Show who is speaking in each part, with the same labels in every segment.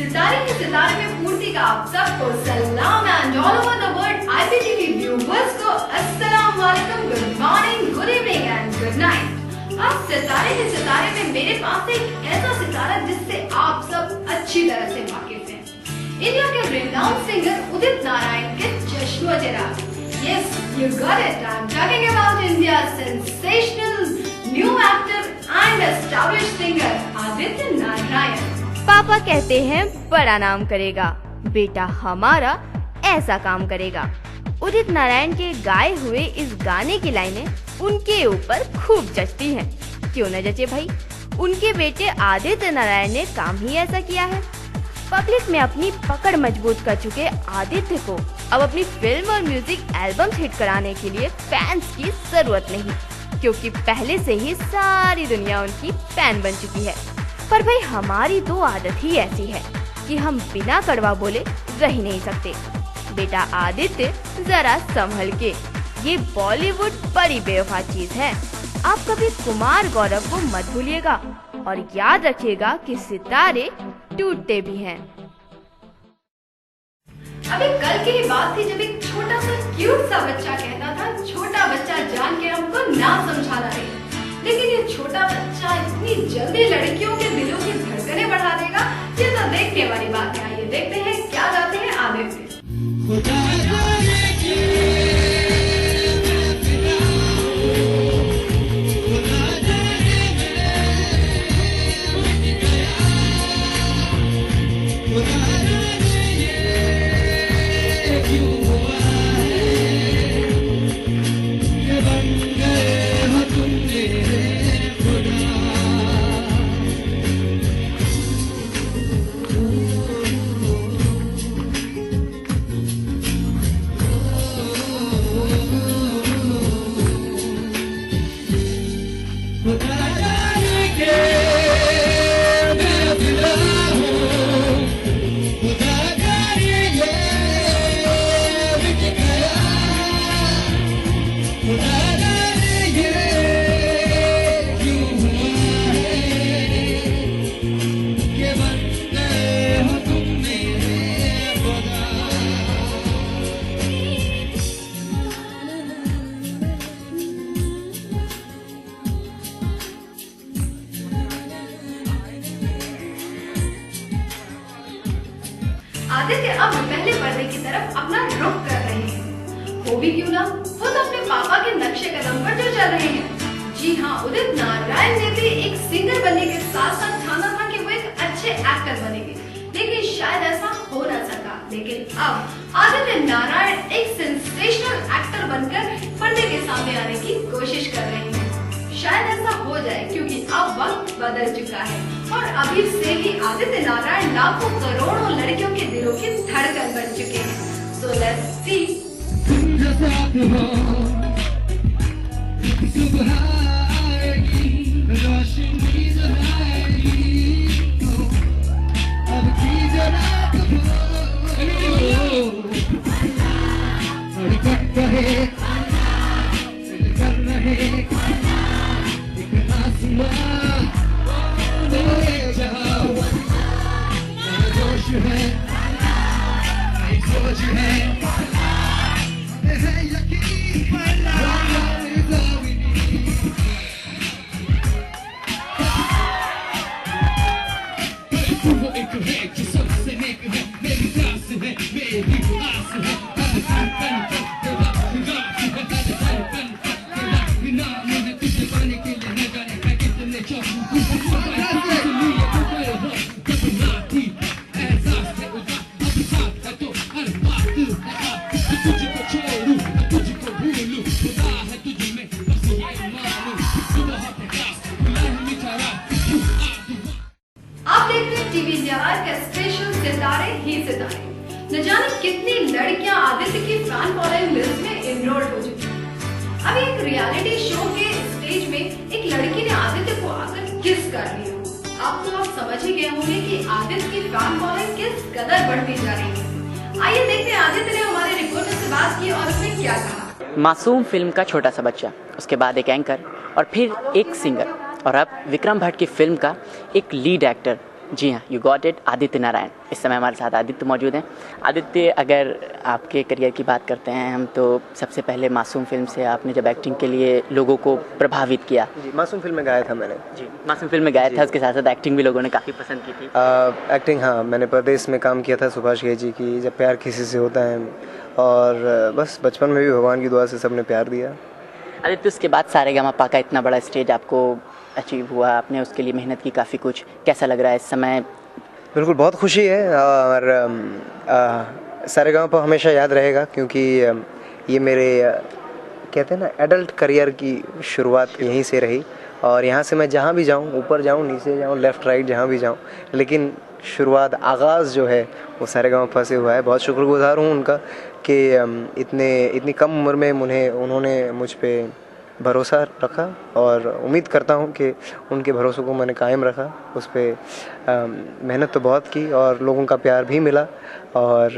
Speaker 1: सितारे के सितारे में पूर्ति का आप सबको सलाम and all over the world IPTV viewers को अस्सलाम वालेकुम, good morning, good evening and good night. आज सितारे के सितारे में मेरे पास एक ऐसा सितारा जिससे आप सब अच्छी तरह से वाकिफ हैं। इंडिया के रिनाउंड सिंगर उदित नारायण के चश्मो चराग। Yes, you got it. I'm talking about India's sensational new actor and established singer Aditya Narayan.
Speaker 2: पापा कहते हैं बड़ा नाम करेगा, बेटा हमारा ऐसा काम करेगा। उदित नारायण के गाए हुए इस गाने की लाइनें उनके ऊपर खूब जचती हैं। क्यों न जचे भाई, उनके बेटे आदित्य नारायण ने काम ही ऐसा किया है। पब्लिक में अपनी पकड़ मजबूत कर चुके आदित्य को अब अपनी फिल्म और म्यूजिक एल्बम हिट कराने के लिए फैंस की जरूरत नहीं, क्योंकि पहले से ही सारी दुनिया उनकी फैन बन चुकी है। पर भाई हमारी तो आदत ही ऐसी है कि हम बिना कड़वा बोले रह ही नहीं सकते। बेटा आदित्य जरा संभल के, ये बॉलीवुड बड़ी बेवफा चीज है। आप कभी कुमार गौरव को मत भूलिएगा और याद रखिएगा कि सितारे टूटते भी हैं।
Speaker 1: अभी कल की ही बात थी जब एक छोटा सा क्यूट सा बच्चा कहता था छोटा बच्चा जान के हमको ना समझाना नहीं, लेकिन ये छोटा बच्चा इतनी जल्दी लड़कियों के दिलों की धड़कनें बढ़ा देगा, ये तो देखने वाली बात है। आइए देखते हैं क्या गाते हैं आदित्य। आदित्य अब पहले पर्दे की तरफ अपना रुख कर रहे हैं। हो भी क्यों ना, वो तो अपने पापा के नक्शे कदम पर जो चल रहे हैं। जी हाँ, उदित नारायण ने भी एक सिंगर बनने के साथ साथ ठाना था कि वो एक अच्छे एक्टर बनेंगे, लेकिन शायद ऐसा हो न सका। लेकिन अब आदित्य नारायण एक सेंसेशनल एक्टर बनकर पर्दे के सामने आने की कोशिश कर रहे हैं। शायद ऐसा हो जाए, क्योंकि अब वक्त बदल चुका है और अभी से ही आदित्य नारायण लाखों करोड़ों लड़कियों के दिलों की धड़कन बन चुके हैं। So let's see। सितारे ही सितारे। न जाने कितनी लड़कियां आदित्य की फैन फॉलोइंग लिस्ट में एनरोल्ड हो चुकी हैं। अभी एक रियलिटी शो के स्टेज में एक लड़की ने आदित्य को आकर किस कर लिया। अब तो आप समझ ही गए होंगे कि आदित्य की फैन फॉलोइंग किस कदर बढ़ती जा रही है। आइए देखते हैं आदित्य ने हमारे रिपोर्टर से बात की और उसने क्या कहा।
Speaker 3: मासूम फिल्म का छोटा सा बच्चा, उसके बाद एक एंकर और फिर एक सिंगर और अब विक्रम भट्ट की फिल्म का एक लीड एक्टर जी हाँ, you got it, Aditya Narayan. इस समय हमारे साथ आदित्य मौजूद हैं। आदित्य, अगर आपके करियर की बात करते हैं हम, तो सबसे पहले मासूम फिल्म से आपने जब एक्टिंग के लिए लोगों को प्रभावित किया।
Speaker 4: जी, मासूम फिल्म में गाया था मैंने।
Speaker 3: जी, मासूम फिल्म में गाया था, उसके साथ साथ एक्टिंग भी लोगों ने काफ़ी पसंद की थी।
Speaker 4: एक्टिंग, हाँ, मैंने परदेश में काम किया था सुभाष घई जी की, जब प्यार किसी से होता है, और बस बचपन में भी भगवान की दुआ से सबने प्यार दिया।
Speaker 3: आदित्य, उसके बाद सारेगामापा का इतना बड़ा स्टेज आपको अचीव हुआ, आपने उसके लिए मेहनत की काफ़ी कुछ, कैसा लग रहा है इस समय?
Speaker 4: बिल्कुल, बहुत खुशी है, और सारेगामापा हमेशा याद रहेगा, क्योंकि ये मेरे कहते हैं ना एडल्ट करियर की शुरुआत यहीं से रही, और यहाँ से मैं जहाँ भी जाऊँ, ऊपर जाऊँ, नीचे जाऊँ, लेफ़्ट राइट जहाँ भी जाऊँ, लेकिन शुरुआत, आगाज़ जो है वो सारेगामापा से हुआ है। बहुत शुक्रगुज़ार हूँ उनका कि इतनी कम उम्र में उन्होंने मुझ पे भरोसा रखा, और उम्मीद करता हूँ कि उनके भरोसे को मैंने कायम रखा। उस पर मेहनत तो बहुत की और लोगों का प्यार भी मिला, और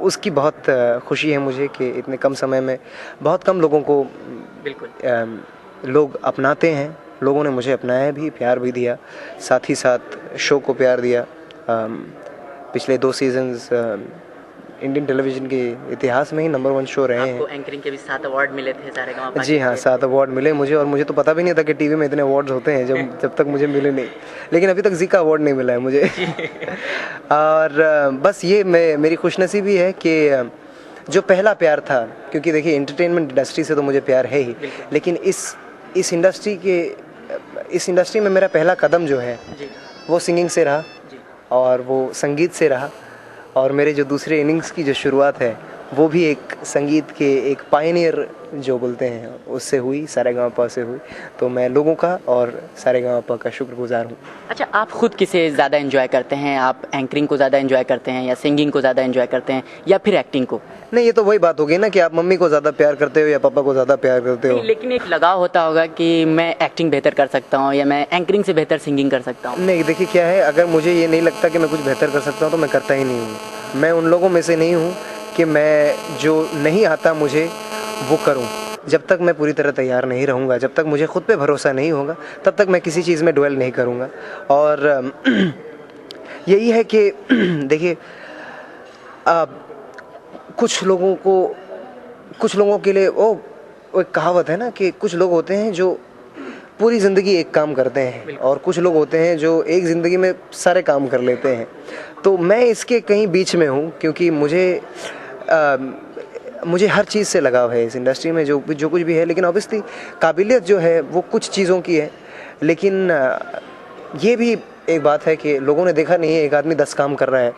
Speaker 4: उसकी बहुत खुशी है मुझे कि इतने कम समय में बहुत कम लोगों को
Speaker 3: बिल्कुल
Speaker 4: लोग अपनाते हैं। लोगों ने मुझे अपनाया भी, प्यार भी दिया, साथ ही साथ शो को प्यार दिया। पिछले 2 सीजन्स इंडियन टेलीविज़न के इतिहास में ही नंबर 1 शो रहे हैं।
Speaker 3: आपको एंकरिंग के भी 7 अवार्ड मिले थे सारेगामापा।
Speaker 4: जी हाँ, 7 अवार्ड मिले मुझे, और मुझे तो पता भी नहीं था कि टीवी में इतने अवार्ड्स होते हैं, जब तक मुझे मिले नहीं। लेकिन अभी तक जीका अवार्ड नहीं मिला है मुझे। और बस ये मेरी खुशनसीबी है कि जो पहला प्यार था, क्योंकि देखिए एंटरटेनमेंट इंडस्ट्री से तो मुझे प्यार है ही, लेकिन इस इंडस्ट्री में मेरा पहला कदम जो है वो सिंगिंग से रहा, और वो संगीत से रहा, और मेरे जो दूसरे इनिंग्स की जो शुरुआत है वो भी एक संगीत के एक पायनियर जो बोलते हैं उससे हुई, सारेगामापा से हुई। तो मैं लोगों का और सारेगामापा का शुक्रगुजार हूँ।
Speaker 3: अच्छा, आप खुद किसे ज़्यादा एंजॉय करते हैं? आप एंकरिंग को ज़्यादा एंजॉय करते हैं, या सिंगिंग को ज़्यादा एंजॉय करते हैं, या फिर एक्टिंग को?
Speaker 4: नहीं, ये तो वही बात होगी ना कि आप मम्मी को ज़्यादा प्यार करते हो या पापा को ज़्यादा प्यार करते हो।
Speaker 3: लेकिन एक लगाव होता होगा कि मैं एक्टिंग बेहतर कर सकता हूँ, या मैं एंकरिंग से बेहतर सिंगिंग कर सकता हूँ।
Speaker 4: नहीं, देखिए क्या है, अगर मुझे ये नहीं लगता कि मैं कुछ बेहतर कर सकता हूँ तो मैं करता ही नहीं हूँ। मैं उन लोगों में से नहीं हूँ कि मैं जो नहीं आता मुझे वो करूँ। जब तक मैं पूरी तरह तैयार नहीं रहूँगा, जब तक मुझे खुद पे भरोसा नहीं होगा, तब तक मैं किसी चीज़ में ड्वेल नहीं करूँगा। और यही है कि देखिए, कुछ लोगों के लिए वो एक कहावत है ना कि कुछ लोग होते हैं जो पूरी ज़िंदगी एक काम करते हैं, और कुछ लोग होते हैं जो एक ज़िंदगी में सारे काम कर लेते हैं। तो मैं इसके कहीं बीच में हूँ, क्योंकि मुझे हर चीज़ से लगाव है इस इंडस्ट्री में, जो कुछ भी है। लेकिन ऑब्वियसली काबिलियत जो है वो कुछ चीज़ों की है, लेकिन ये भी एक बात है कि लोगों ने देखा नहीं है एक आदमी 10 काम कर रहा है।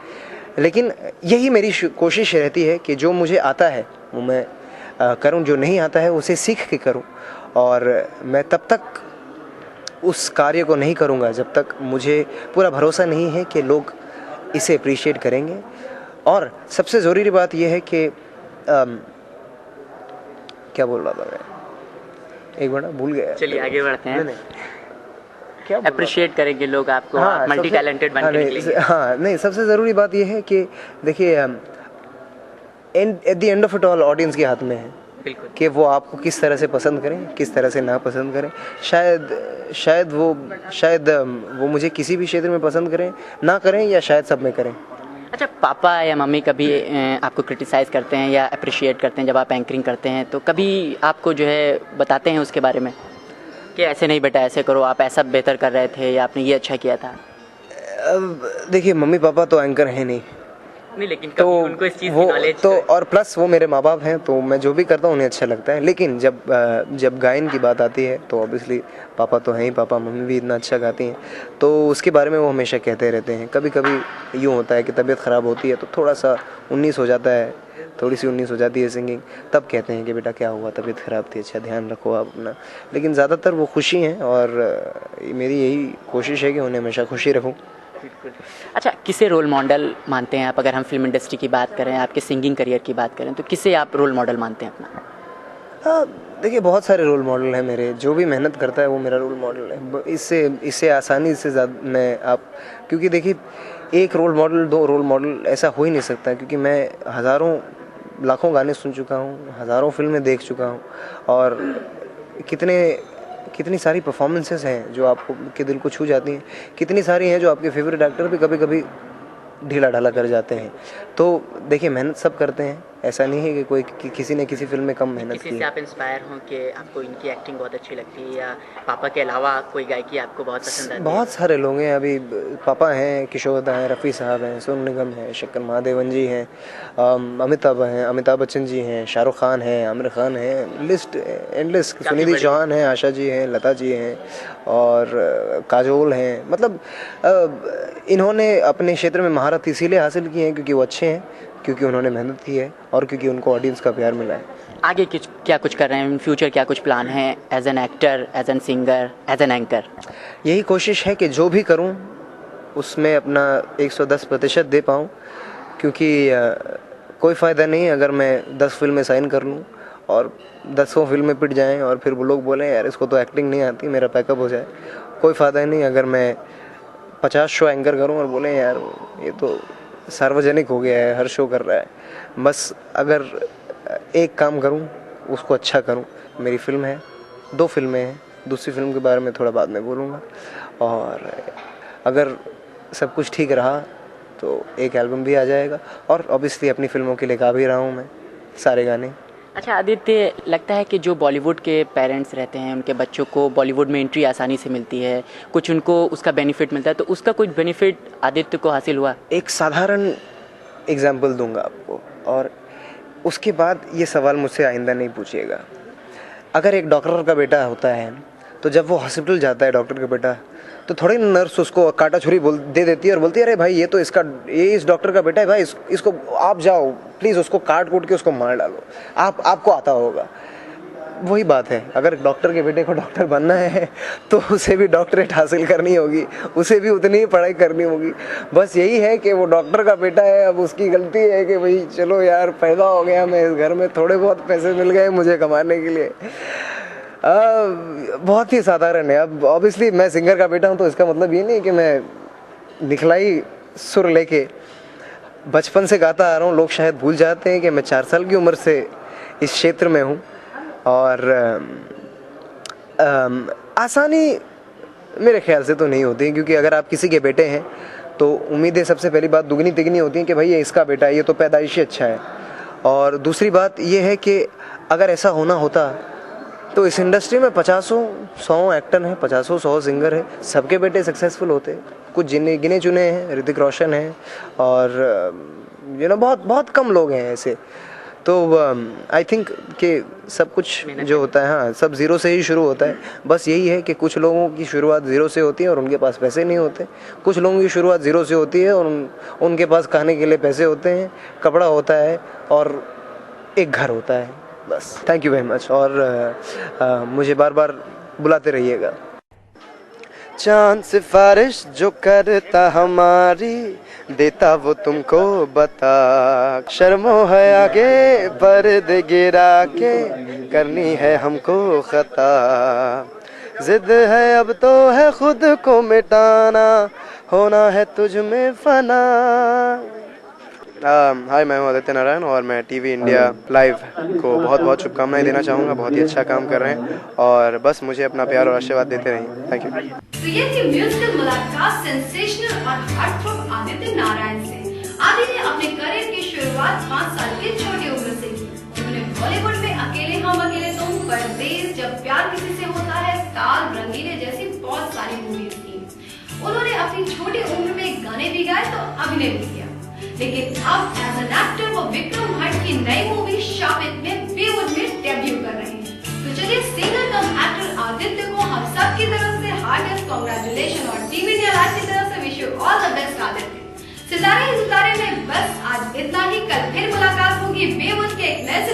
Speaker 4: लेकिन यही मेरी कोशिश रहती है कि जो मुझे आता है वो मैं करूं, जो नहीं आता है उसे सीख के करूं, और मैं तब तक उस कार्य को नहीं करूंगा जब तक मुझे पूरा भरोसा नहीं है कि लोग इसे अप्रिशिएट करेंगे। और सबसे ज़रूरी बात यह है कि क्या बोल रहा था मैं, एक बार भूल गया।
Speaker 3: चलिए आगे बढ़ते हैं।
Speaker 4: नहीं, क्या
Speaker 3: अप्रिशिएट करेंगे लोग आपको, आप मल्टी टैलेंटेड बन के निकलेंगे।
Speaker 4: हाँ, नहीं, सबसे ज़रूरी बात यह है कि देखिए at the end of it all audience के हाथ में है कि वो आपको किस तरह से पसंद करें, किस तरह से ना पसंद करें। शायद वो मुझे किसी भी क्षेत्र में पसंद करें ना करें, या शायद सब में करें।
Speaker 3: अच्छा, पापा या मम्मी कभी आपको क्रिटिसाइज़ करते हैं या अप्रिशिएट करते हैं जब आप एंकरिंग करते हैं, तो कभी आपको जो है बताते हैं उसके बारे में कि ऐसे नहीं बेटा, ऐसे करो, आप ऐसा बेहतर कर रहे थे, या आपने ये अच्छा किया था?
Speaker 4: देखिए, मम्मी पापा तो एंकर हैं नहीं,
Speaker 3: लेकिन कभी उनको इस चीज़ की नॉलेज
Speaker 4: तो और प्लस वो मेरे माँ बाप हैं, तो मैं जो भी करता हूँ उन्हें अच्छा लगता है। लेकिन जब गायन की बात आती है तो ऑब्वियसली पापा तो हैं ही, पापा मम्मी भी इतना अच्छा गाती हैं, तो उसके बारे में वो हमेशा कहते रहते हैं। कभी कभी यूँ होता है कि तबीयत ख़राब होती है तो थोड़ा सा 19 हो जाता है, थोड़ी सी 19 हो जाती है सिंगिंग, तब कहते हैं कि बेटा क्या हुआ, तबीयत ख़राब थी, अच्छा ध्यान रखो आप अपना। लेकिन ज़्यादातर वो खुशी हैं, और मेरी यही कोशिश है कि उन्हें हमेशा खुशी रखूँ।
Speaker 3: अच्छा, किसे रोल मॉडल मानते हैं आप? अगर हम फिल्म इंडस्ट्री की बात करें, आपके सिंगिंग करियर की बात करें, तो किसे आप रोल मॉडल मानते हैं अपना?
Speaker 4: देखिए, बहुत सारे रोल मॉडल हैं मेरे, जो भी मेहनत करता है वो मेरा रोल मॉडल है। इससे आसानी से ज़्यादा मैं क्योंकि देखिए, एक रोल मॉडल, 2 रोल मॉडल ऐसा हो ही नहीं सकता, क्योंकि मैं हज़ारों लाखों गाने सुन चुका हूँ, हज़ारों फिल्में देख चुका हूँ, और कितनी सारी परफॉर्मेंसेस हैं जो आपको के दिल को छू जाती हैं, कितनी सारी हैं जो आपके फेवरेट एक्टर भी कभी कभी ढीला ढाला कर जाते हैं। तो देखिए मेहनत सब करते हैं, ऐसा नहीं है कि कोई किसी ने किसी फिल्म में कम मेहनत
Speaker 3: किसी
Speaker 4: की
Speaker 3: से
Speaker 4: है।
Speaker 3: आप इंस्पायर हों कि आपको इनकी एक्टिंग बहुत अच्छी लगती है, या पापा के अलावा कोई गायकी आपको बहुत पसंद आती है?
Speaker 4: बहुत सारे लोग हैं, अभी पापा हैं, किशोरदा हैं, रफ़ी साहब हैं, सोनू निगम हैं, शंकर महादेवन जी हैं, अमिताभ बच्चन जी हैं, शाहरुख खान हैं, आमिर खान हैं, लिस्ट एंडलेस, सुनिधि चौहान हैं, आशा जी हैं, लता जी हैं और काजोल हैं। मतलब इन्होंने अपने क्षेत्र में महारत इसीलिए हासिल की है क्योंकि वो अच्छे हैं, क्योंकि उन्होंने मेहनत की है और क्योंकि उनको ऑडियंस का प्यार मिला है।
Speaker 3: आगे क्या कुछ कर रहे हैं इन फ्यूचर, क्या कुछ प्लान है as an actor, as an singer, as an anchor?
Speaker 4: यही कोशिश है कि जो भी करूं उसमें अपना 110% दे पाऊं, क्योंकि कोई फ़ायदा नहीं अगर मैं 10 फिल्में साइन कर लूं और 10 फिल्में पिट जाएं और फिर वो लोग बोलें यार इसको तो एक्टिंग नहीं आती, मेरा पैकअप हो जाए। कोई फ़ायदा नहीं अगर मैं 50 शो एंकर करूं और बोलें यार ये तो सार्वजनिक हो गया है, हर शो कर रहा है। बस अगर एक काम करूं उसको अच्छा करूं। मेरी फिल्म है, 2 फिल्में हैं, दूसरी फिल्म के बारे में थोड़ा बाद में बोलूँगा, और अगर सब कुछ ठीक रहा तो एक एल्बम भी आ जाएगा और ऑब्वियसली अपनी फिल्मों के लिए गा भी रहा हूँ मैं सारे गाने।
Speaker 3: अच्छा आदित्य, लगता है कि जो बॉलीवुड के पेरेंट्स रहते हैं उनके बच्चों को बॉलीवुड में एंट्री आसानी से मिलती है, कुछ उनको उसका बेनिफिट मिलता है, तो उसका कोई बेनिफिट आदित्य को हासिल हुआ?
Speaker 4: एक साधारण एग्जाम्पल दूंगा आपको और उसके बाद ये सवाल मुझसे आइंदा नहीं पूछिएगा। अगर एक डॉक्टर का बेटा होता है तो जब वो हॉस्पिटल जाता है डॉक्टर का बेटा, तो थोड़ी नर्स उसको काटा छुरी दे देती है और बोलती है अरे भाई ये इस डॉक्टर का बेटा है भाई, इसको आप जाओ प्लीज़ उसको काट कूट के उसको मार डालो, आपको आता होगा। वही बात है, अगर डॉक्टर के बेटे को डॉक्टर बनना है तो उसे भी डॉक्टरेट हासिल करनी होगी, उसे भी उतनी ही पढ़ाई करनी होगी। बस यही है कि वो डॉक्टर का बेटा है, अब उसकी गलती है कि भाई चलो यार पैदा हो गया, मैं इस घर में थोड़े बहुत पैसे मिल गए मुझे कमाने के लिए। बहुत ही साधारण है। अब ऑब्वियसली मैं सिंगर का बेटा हूँ तो इसका मतलब ये नहीं कि मैं निखलाई सुर लेके बचपन से गाता आ रहा हूँ। लोग शायद भूल जाते हैं कि मैं 4 साल की उम्र से इस क्षेत्र में हूँ और आसानी मेरे ख्याल से तो नहीं होती, क्योंकि अगर आप किसी के बेटे हैं तो उम्मीदें सबसे पहली बात दुगनी तिगनी होती हैं कि भाई ये इसका बेटा है, ये तो पैदाइशी अच्छा है। और दूसरी बात ये है कि अगर ऐसा होना होता तो इस इंडस्ट्री में 50-100 एक्टर हैं, 50-100 सिंगर हैं, सबके बेटे सक्सेसफुल होते। कुछ गिने चुने हैं, ऋतिक रोशन हैं और बहुत कम लोग हैं ऐसे। तो आई थिंक कि सब कुछ जो होता है, हाँ, सब ज़ीरो से ही शुरू होता है। बस यही है कि कुछ लोगों की शुरुआत ज़ीरो से होती है और उनके पास पैसे नहीं होते, कुछ लोगों की शुरुआत ज़ीरो से होती है और उनके पास खाने के लिए पैसे होते हैं, कपड़ा होता है और एक घर होता है। बस थैंक यू वेरी मच और मुझे बार बार बुलाते रहिएगा। चांद सिफारिश जो करता हमारी देता वो तुमको बता, शर्मो है आगे पर्दे गिरा के करनी है हमको खता, जिद है अब तो है खुद को मिटाना, होना है तुझ में फना। हाय, मैं हूँ आदित्य नारायण और मैं टीवी इंडिया लाइव को बहुत बहुत शुभकामनाएं देना चाहूँगा। बहुत ही अच्छा काम कर रहे हैं और बस मुझे अपना प्यार और आशीर्वाद देते रहिए। Thank you.
Speaker 1: तो ये थी म्यूजिकल मुलाकात सेंसेशनल और हार्टथ्रॉब आदित्य नारायण से। आदित्य ने अपने करियर की शुरुआत 5 साल की छोटी उम्र से की। उन्होंने बॉलीवुड में अकेले हम अकेले तुम, परदेस, जब प्यार किसी से होता है, ताल, रंगीले जैसी बहुत सारी मूवीज की। उन्होंने अपनी छोटी उम्र में गाने भी गाए तो अभिनय भी किया, लेकिन अब एज एन एक्टर वो विक्रम भट्ट की नई मूवी शापित में बेवुड में डेब्यू कर रहे हैं। तो चलिए सिंगर कम एक्टर आदित्य को हम सब की तरफ से हार्टेस्ट कांग्रेचुलेशन और टीवी इंडिया लाइव की तरफ से wish you all the best Aditya. सितारे में बस आज इतना ही। कल फिर मुलाकात होगी बेवुड के एक नए